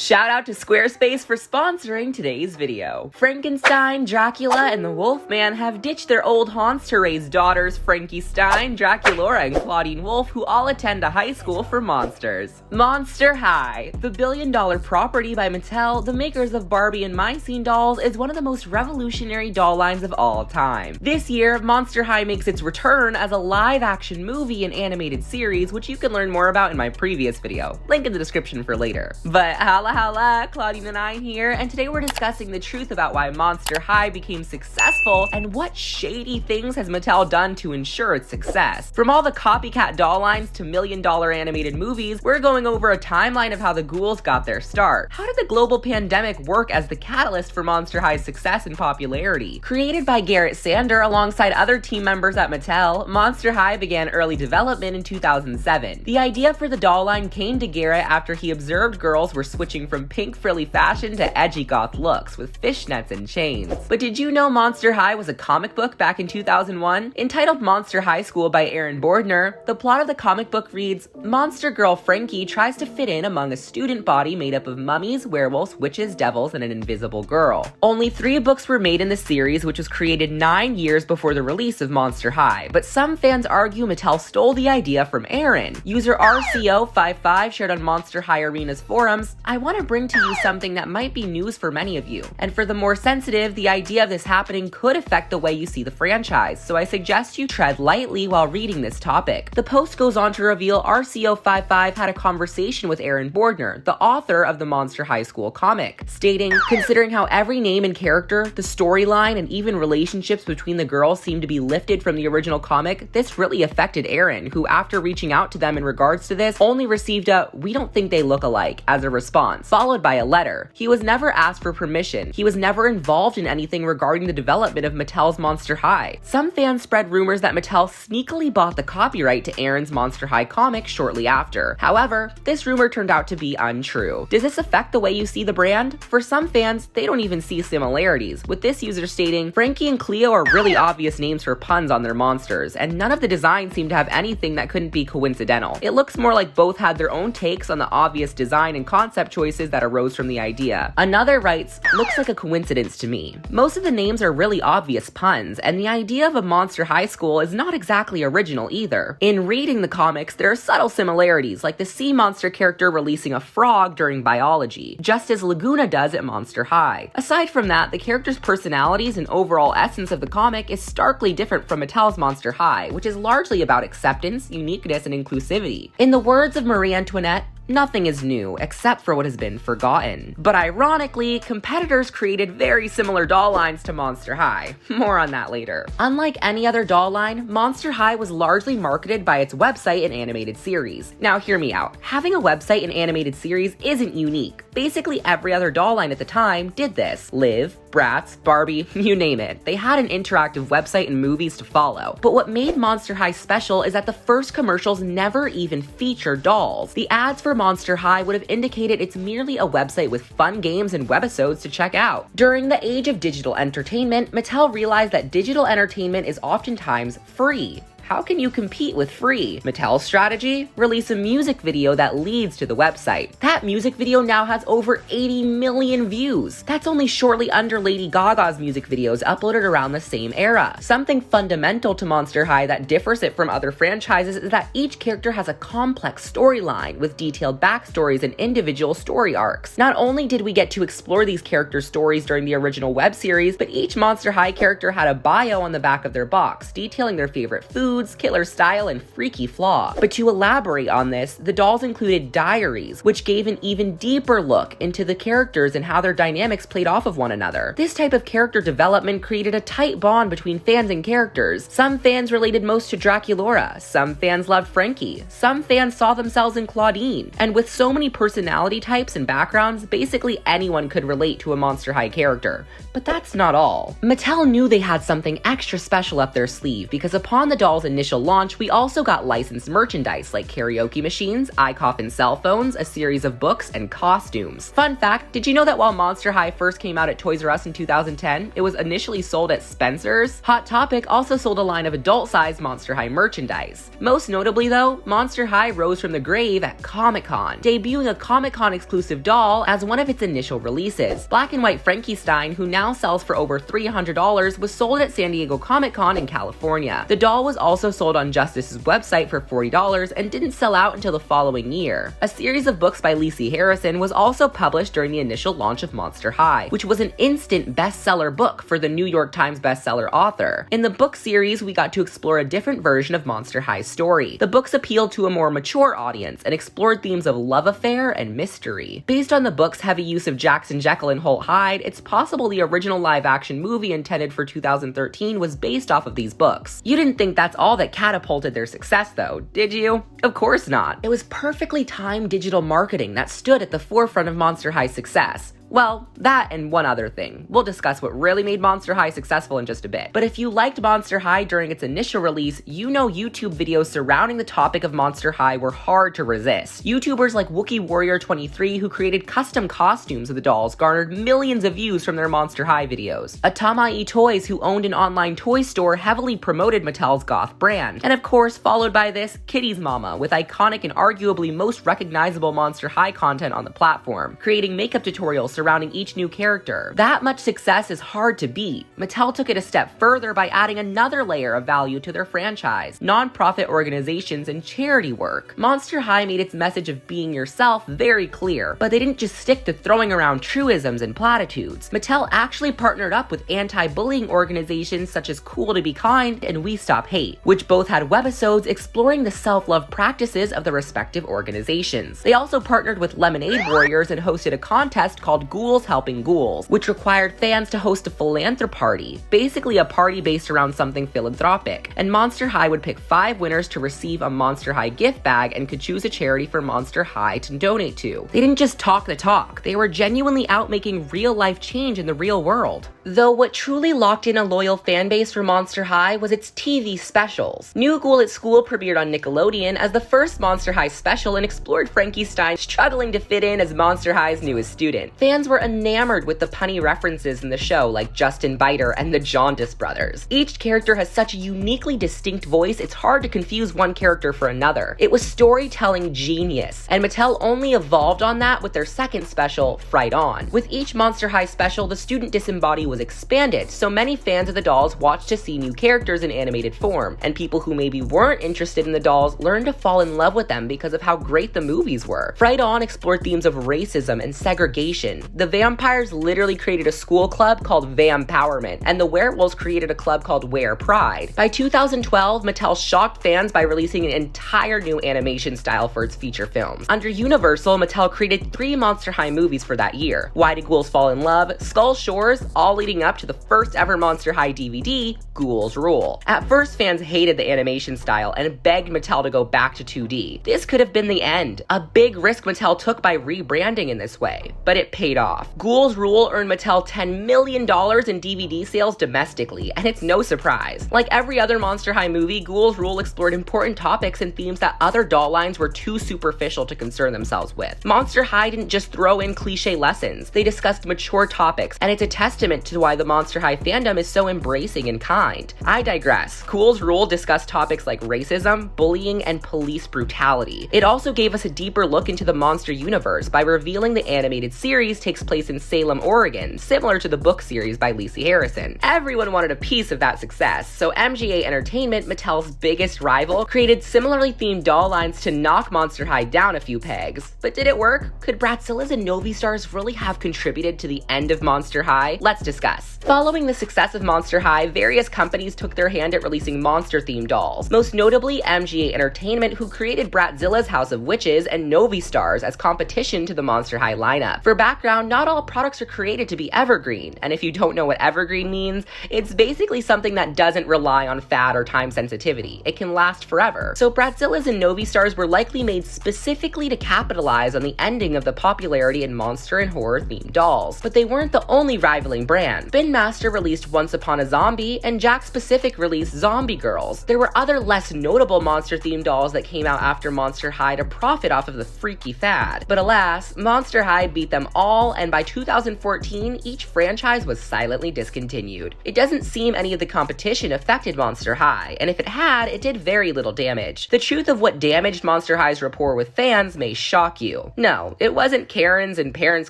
Shout out to Squarespace for sponsoring today's video. Frankenstein, Dracula, and the Wolfman have ditched their old haunts to raise daughters Frankie Stein, Draculaura, and Claudine Wolf, who all attend a high school for monsters. Monster High. The billion-dollar property by Mattel, the makers of Barbie and My Scene dolls, is one of the most revolutionary doll lines of all time. This year, Monster High makes its return as a live-action movie and animated series, which you can learn more about in my previous video. Link in the description for later. But holla, Claudine and I here, and today we're discussing the truth about why Monster High became successful and what shady things has Mattel done to ensure its success. From all the copycat doll lines to million-dollar animated movies, we're going over a timeline of how the Ghouls got their start. How did the global pandemic work as the catalyst for Monster High's success and popularity? Created by Garrett Sander alongside other team members at Mattel, Monster High began early development in 2007. The idea for the doll line came to Garrett after he observed girls were switching from pink frilly fashion to edgy goth looks with fishnets and chains. But did you know Monster High was a comic book back in 2001? Entitled Monster High School by Aaron Bordner, the plot of the comic book reads, Monster girl Frankie tries to fit in among a student body made up of mummies, werewolves, witches, devils, and an invisible girl. Only 3 books were made in the series, which was created 9 years before the release of Monster High, but some fans argue Mattel stole the idea from Aaron. User RCO55 shared on Monster High Arena's forums, I want to bring to you something that might be news for many of you, and for the more sensitive, the idea of this happening could affect the way you see the franchise, so I suggest you tread lightly while reading this topic. The post goes on to reveal RCO55 had a conversation with Aaron Bordner, the author of the Monster High School comic, stating, considering how every name and character, the storyline, and even relationships between the girls seem to be lifted from the original comic, this really affected Aaron, who after reaching out to them in regards to this, only received a, we don't think they look alike, as a response, followed by a letter. He was never asked for permission. He was never involved in anything regarding the development of Mattel's Monster High. Some fans spread rumors that Mattel sneakily bought the copyright to Aaron's Monster High comic shortly after. However, this rumor turned out to be untrue. Does this affect the way you see the brand? For some fans, they don't even see similarities, with this user stating, Frankie and Cleo are really obvious names for puns on their monsters, and none of the designs seem to have anything that couldn't be coincidental. It looks more like both had their own takes on the obvious design and concept choices that arose from the idea. Another writes, looks like a coincidence to me. Most of the names are really obvious puns, and the idea of a Monster High School is not exactly original either. In reading the comics, there are subtle similarities, like the sea monster character releasing a frog during biology, just as Laguna does at Monster High. Aside from that, the characters' personalities and overall essence of the comic is starkly different from Mattel's Monster High, which is largely about acceptance, uniqueness, and inclusivity. In the words of Marie Antoinette, nothing is new except for what has been forgotten. But ironically, competitors created very similar doll lines to Monster High. More on that later. Unlike any other doll line, Monster High was largely marketed by its website and animated series. Now hear me out. Having a website and animated series isn't unique. Basically every other doll line at the time did this. Liv, Bratz, Barbie, you name it. They had an interactive website and movies to follow. But what made Monster High special is that the first commercials never even featured dolls. The ads for Monster High would have indicated it's merely a website with fun games and webisodes to check out. During the age of digital entertainment, Mattel realized that digital entertainment is oftentimes free. How can you compete with free? Mattel's strategy? Release a music video that leads to the website. That music video now has over 80 million views. That's only shortly under Lady Gaga's music videos uploaded around the same era. Something fundamental to Monster High that differs it from other franchises is that each character has a complex storyline with detailed backstories and individual story arcs. Not only did we get to explore these characters' stories during the original web series, but each Monster High character had a bio on the back of their box, detailing their favorite foods, killer style, and freaky flaw. But to elaborate on this, the dolls included diaries, which gave an even deeper look into the characters and how their dynamics played off of one another. This type of character development created a tight bond between fans and characters. Some fans related most to Draculaura, some fans loved Frankie, some fans saw themselves in Claudine, and with so many personality types and backgrounds, basically anyone could relate to a Monster High character. But that's not all. Mattel knew they had something extra special up their sleeve because upon the dolls Mattel's initial launch, we also got licensed merchandise like karaoke machines, iCoffin cell phones, a series of books, and costumes. Fun fact, did you know that while Monster High first came out at Toys R Us in 2010, it was initially sold at Spencer's? Hot Topic also sold a line of adult-sized Monster High merchandise. Most notably though, Monster High rose from the grave at Comic-Con, debuting a Comic-Con exclusive doll as one of its initial releases. Black and white Frankenstein, who now sells for over $300, was sold at San Diego Comic-Con in California. The doll was also sold on Justice's website for $40 and didn't sell out until the following year. A series of books by Lacey Harrison was also published during the initial launch of Monster High, which was an instant bestseller book for the New York Times bestseller author. In the book series, we got to explore a different version of Monster High's story. The books appealed to a more mature audience and explored themes of love affair and mystery. Based on the book's heavy use of Jackson Jekyll and Holt Hyde, it's possible the original live-action movie intended for 2013 was based off of these books. You didn't think that's all that catapulted their success though, did you? Of course not. It was perfectly timed digital marketing that stood at the forefront of Monster High's success. Well, that and one other thing. We'll discuss what really made Monster High successful in just a bit. But if you liked Monster High during its initial release, you know YouTube videos surrounding the topic of Monster High were hard to resist. YouTubers like Wookiee Warrior 23, who created custom costumes of the dolls, garnered millions of views from their Monster High videos. Atamai Toys, who owned an online toy store, heavily promoted Mattel's goth brand. And of course, followed by this, Kitty's Mama, with iconic and arguably most recognizable Monster High content on the platform, creating makeup tutorials surrounding each new character. That much success is hard to beat. Mattel took it a step further by adding another layer of value to their franchise: non-profit organizations and charity work. Monster High made its message of being yourself very clear, but they didn't just stick to throwing around truisms and platitudes. Mattel actually partnered up with anti-bullying organizations such as Cool to Be Kind and We Stop Hate, which both had webisodes exploring the self-love practices of the respective organizations. They also partnered with Lemonade Warriors and hosted a contest called Ghouls Helping Ghouls, which required fans to host a philanthropy party, basically a party based around something philanthropic, and Monster High would pick 5 winners to receive a Monster High gift bag and could choose a charity for Monster High to donate to. They didn't just talk the talk, they were genuinely out making real-life change in the real world. Though what truly locked in a loyal fan base for Monster High was its TV specials. New Ghoul at School premiered on Nickelodeon as the first Monster High special and explored Frankenstein struggling to fit in as Monster High's newest student. Fans were enamored with the punny references in the show, like Justin Biter and the Jaundice brothers. Each character has such a uniquely distinct voice, it's hard to confuse one character for another. It was storytelling genius, and Mattel only evolved on that with their second special, Fright On. With each Monster High special, the student disembodied was expanded, so many fans of the dolls watched to see new characters in animated form, and people who maybe weren't interested in the dolls learned to fall in love with them because of how great the movies were. Fright On explored themes of racism and segregation. The vampires literally created a school club called Vampowerment, and the werewolves created a club called Were Pride. By 2012, Mattel shocked fans by releasing an entire new animation style for its feature films. Under Universal, Mattel created 3 Monster High movies for that year: Why Did Ghouls Fall in Love, Skull Shores, all leading up to the first ever Monster High DVD, Ghouls Rule. At first, fans hated the animation style and begged Mattel to go back to 2D. This could have been the end. A big risk Mattel took by rebranding in this way, but it paid off. Ghouls Rule earned Mattel $10 million in DVD sales domestically, and it's no surprise. Like every other Monster High movie, Ghouls Rule explored important topics and themes that other doll lines were too superficial to concern themselves with. Monster High didn't just throw in cliche lessons, they discussed mature topics, and it's a testament to why the Monster High fandom is so embracing and kind. I digress. Ghouls Rule discussed topics like racism, bullying, and police brutality. It also gave us a deeper look into the monster universe by revealing the animated series takes place in Salem, Oregon, similar to the book series by Lacey Harrison. Everyone wanted a piece of that success, so MGA Entertainment, Mattel's biggest rival, created similarly themed doll lines to knock Monster High down a few pegs. But did it work? Could Bratzillas and Novi Stars really have contributed to the end of Monster High? Let's discuss. Following the success of Monster High, various companies took their hand at releasing monster-themed dolls, most notably MGA Entertainment, who created Bratzilla's House of Witches and Novi Stars as competition to the Monster High lineup. For background background, not all products are created to be evergreen, and if you don't know what evergreen means, it's basically something that doesn't rely on fad or time sensitivity. It can last forever. So Bratzillas and Novistars were likely made specifically to capitalize on the ending of the popularity in monster and horror themed dolls. But they weren't the only rivaling brands. Spin Master released Once Upon a Zombie, and Jakks Pacific released Zombie Girls. There were other less notable monster themed dolls that came out after Monster High to profit off of the freaky fad. But alas, Monster High beat them all, and by 2014, each franchise was silently discontinued. It doesn't seem any of the competition affected Monster High, and if it had, it did very little damage. The truth of what damaged Monster High's rapport with fans may shock you. No, it wasn't Karens and parents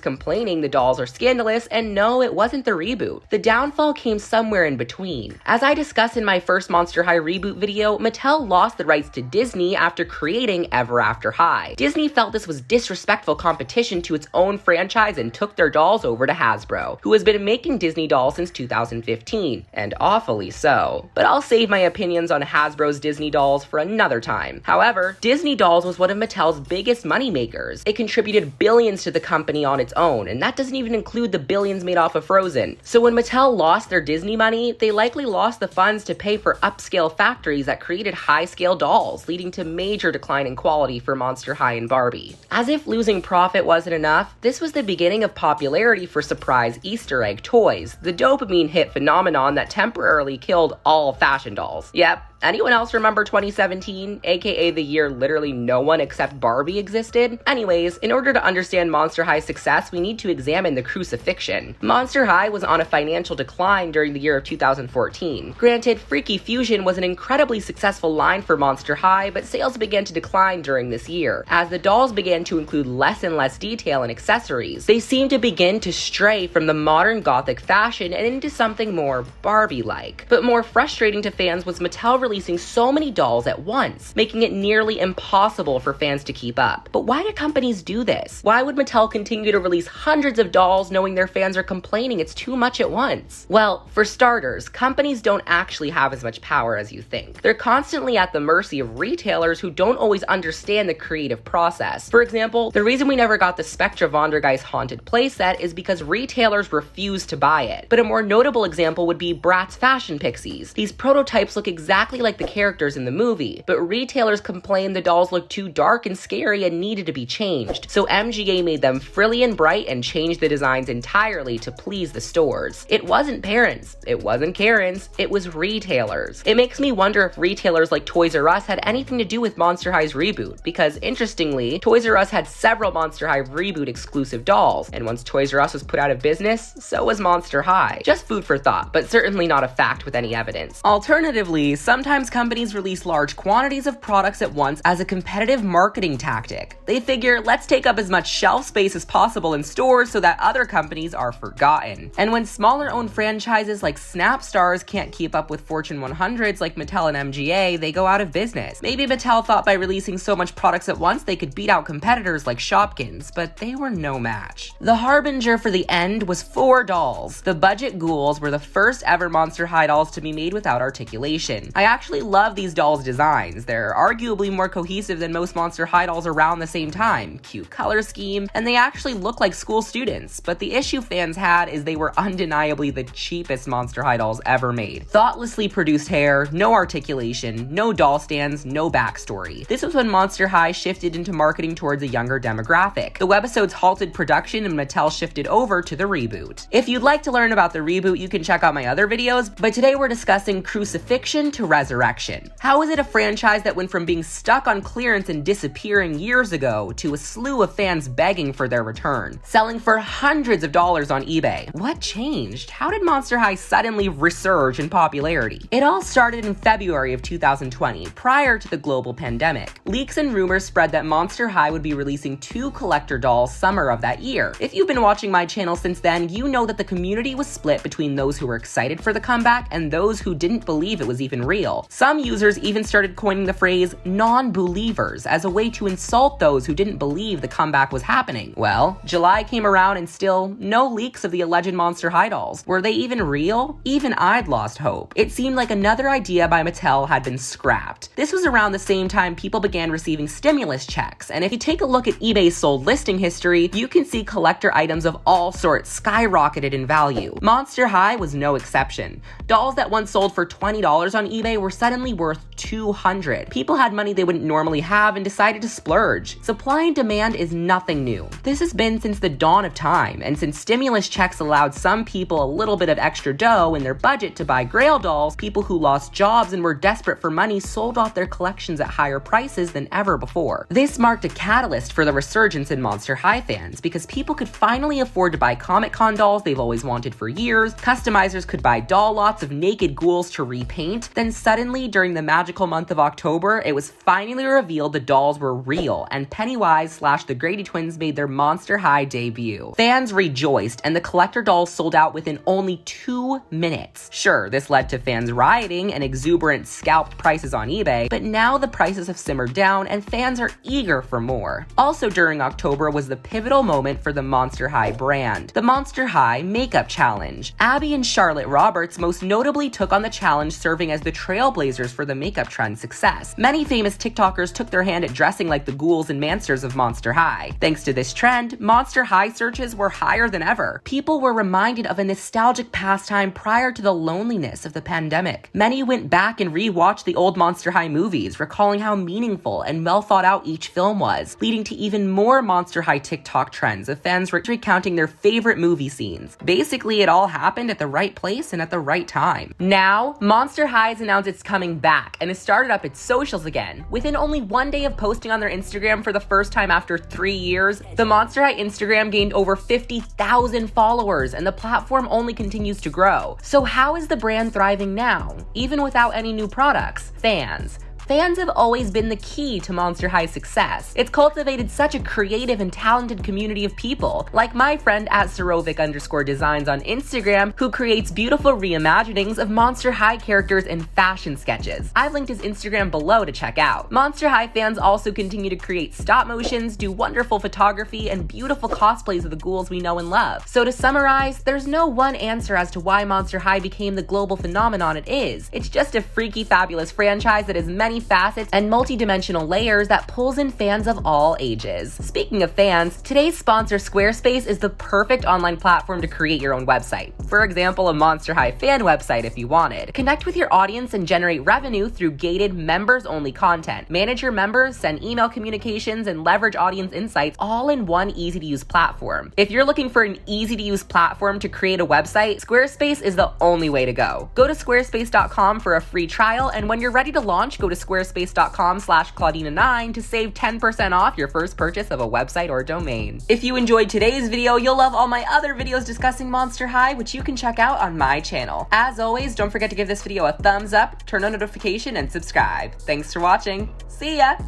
complaining the dolls are scandalous, and no, it wasn't the reboot. The downfall came somewhere in between. As I discussed in my first Monster High reboot video, Mattel lost the rights to Disney after creating Ever After High. Disney felt this was disrespectful competition to its own franchise and took their dolls over to Hasbro, who has been making Disney dolls since 2015, and awfully so. But I'll save my opinions on Hasbro's Disney dolls for another time. However, Disney Dolls was one of Mattel's biggest moneymakers. It contributed billions to the company on its own, and that doesn't even include the billions made off of Frozen. So when Mattel lost their Disney money, they likely lost the funds to pay for upscale factories that created high-scale dolls, leading to major decline in quality for Monster High and Barbie. As if losing profit wasn't enough, this was the beginning of popularity for surprise Easter egg toys, the dopamine hit phenomenon that temporarily killed all fashion dolls. Yep. Anyone else remember 2017, aka the year literally no one except Barbie existed? Anyways, in order to understand Monster High's success, we need to examine the crucifixion. Monster High was on a financial decline during the year of 2014. Granted, Freaky Fusion was an incredibly successful line for Monster High, but sales began to decline during this year. As the dolls began to include less and less detail and accessories, they seemed to begin to stray from the modern gothic fashion and into something more Barbie-like. But more frustrating to fans was Mattel releasing so many dolls at once, making it nearly impossible for fans to keep up. But why do companies do this? Why would Mattel continue to release hundreds of dolls knowing their fans are complaining it's too much at once? Well, for starters, companies don't actually have as much power as you think. They're constantly at the mercy of retailers who don't always understand the creative process. For example, the reason we never got the Spectra Vondergeist Haunted playset is because retailers refused to buy it. But a more notable example would be Bratz Fashion Pixies. These prototypes look exactly like the characters in the movie, but retailers complained the dolls looked too dark and scary and needed to be changed. So MGA made them frilly and bright and changed the designs entirely to please the stores. It wasn't parents, it wasn't Karens, it was retailers. It makes me wonder if retailers like Toys R Us had anything to do with Monster High's reboot, because interestingly, Toys R Us had several Monster High reboot exclusive dolls, and once Toys R Us was put out of business, so was Monster High. Just food for thought, but certainly not a fact with any evidence. Alternatively, sometimes companies release large quantities of products at once as a competitive marketing tactic. They figure, let's take up as much shelf space as possible in stores so that other companies are forgotten. And when smaller owned franchises like Snap Stars can't keep up with Fortune 100s like Mattel and MGA, they go out of business. Maybe Mattel thought by releasing so much products at once they could beat out competitors like Shopkins, but they were no match. The harbinger for the end was 4 dolls. The budget Ghouls were the first ever Monster High dolls to be made without articulation. I actually love these dolls' designs. They're arguably more cohesive than most Monster High dolls around the same time. Cute color scheme, and they actually look like school students. But the issue fans had is they were undeniably the cheapest Monster High dolls ever made. Thoughtlessly produced hair, no articulation, no doll stands, no backstory. This was when Monster High shifted into marketing towards a younger demographic. The webisodes halted production and Mattel shifted over to the reboot. If you'd like to learn about the reboot, you can check out my other videos, but today we're discussing crucifixion to resurrection. How is it a franchise that went from being stuck on clearance and disappearing years ago to a slew of fans begging for their return, selling for hundreds of dollars on eBay? What changed? How did Monster High suddenly resurge in popularity? It all started in February of 2020, prior to the global pandemic. Leaks and rumors spread that Monster High would be releasing 2 collector dolls summer of that year. If you've been watching my channel since then, you know that the community was split between those who were excited for the comeback and those who didn't believe it was even real. real. Some users even started coining the phrase non-believers as a way to insult those who didn't believe the comeback was happening. Well, July came around and still no leaks of the alleged Monster High dolls. Were they even real? Even I'd lost hope. It seemed like another idea by Mattel had been scrapped. This was around the same time people began receiving stimulus checks, and if you take a look at eBay's sold listing history, you can see collector items of all sorts skyrocketed in value. Monster High was no exception. Dolls that once sold for $20 on eBay were suddenly worth $200. People had money they wouldn't normally have and decided to splurge. Supply and demand is nothing new. This has been since the dawn of time, and since stimulus checks allowed some people a little bit of extra dough in their budget to buy Grail dolls, people who lost jobs and were desperate for money sold off their collections at higher prices than ever before. This marked a catalyst for the resurgence in Monster High fans because people could finally afford to buy Comic-Con dolls they've always wanted for years, customizers could buy doll lots of naked ghouls to repaint, then suddenly during the magical month of October, it was finally revealed the dolls were real, and Pennywise / the Grady Twins made their Monster High debut. Fans rejoiced, and the collector dolls sold out within only 2 minutes. Sure, this led to fans rioting and exuberant scalped prices on eBay, but now the prices have simmered down and fans are eager for more. Also during October was the pivotal moment for the Monster High brand, the Monster High Makeup Challenge. Abby and Charlotte Roberts most notably took on the challenge, serving as the trailblazers for the makeup trend success. Many famous TikTokers took their hand at dressing like the ghouls and monsters of Monster High. Thanks to this trend, Monster High searches were higher than ever. People were reminded of a nostalgic pastime prior to the loneliness of the pandemic. Many went back and re-watched the old Monster High movies, recalling how meaningful and well thought out each film was, leading to even more Monster High TikTok trends of fans recounting their favorite movie scenes. Basically, it all happened at the right place and at the right time. Now, Monster High has announced it's coming back and has started up its socials again. Within only 1 day of posting on their Instagram for the first time after 3 years, the Monster High Instagram gained over 50,000 followers, and the platform only continues to grow. So how is the brand thriving now, even without any new products? Fans. Fans have always been the key to Monster High's success. It's cultivated such a creative and talented community of people, like my friend at Sarovic_designs on Instagram, who creates beautiful reimaginings of Monster High characters in fashion sketches. I've linked his Instagram below to check out. Monster High fans also continue to create stop motions, do wonderful photography, and beautiful cosplays of the ghouls we know and love. So to summarize, there's no one answer as to why Monster High became the global phenomenon it is. It's just a freaky, fabulous franchise that has many facets and multi-dimensional layers that pulls in fans of all ages. Speaking of fans, today's sponsor Squarespace is the perfect online platform to create your own website. For example, a Monster High fan website if you wanted. Connect with your audience and generate revenue through gated members-only content. Manage your members, send email communications, and leverage audience insights all in one easy-to-use platform. If you're looking for an easy-to-use platform to create a website, Squarespace is the only way to go. Go to squarespace.com for a free trial, and when you're ready to launch, go to squarespace.com/Claudina9 to save 10% off your first purchase of a website or domain. If you enjoyed today's video, you'll love all my other videos discussing Monster High, which you can check out on my channel. As always, don't forget to give this video a thumbs up, turn on notification, and subscribe. Thanks for watching. See ya!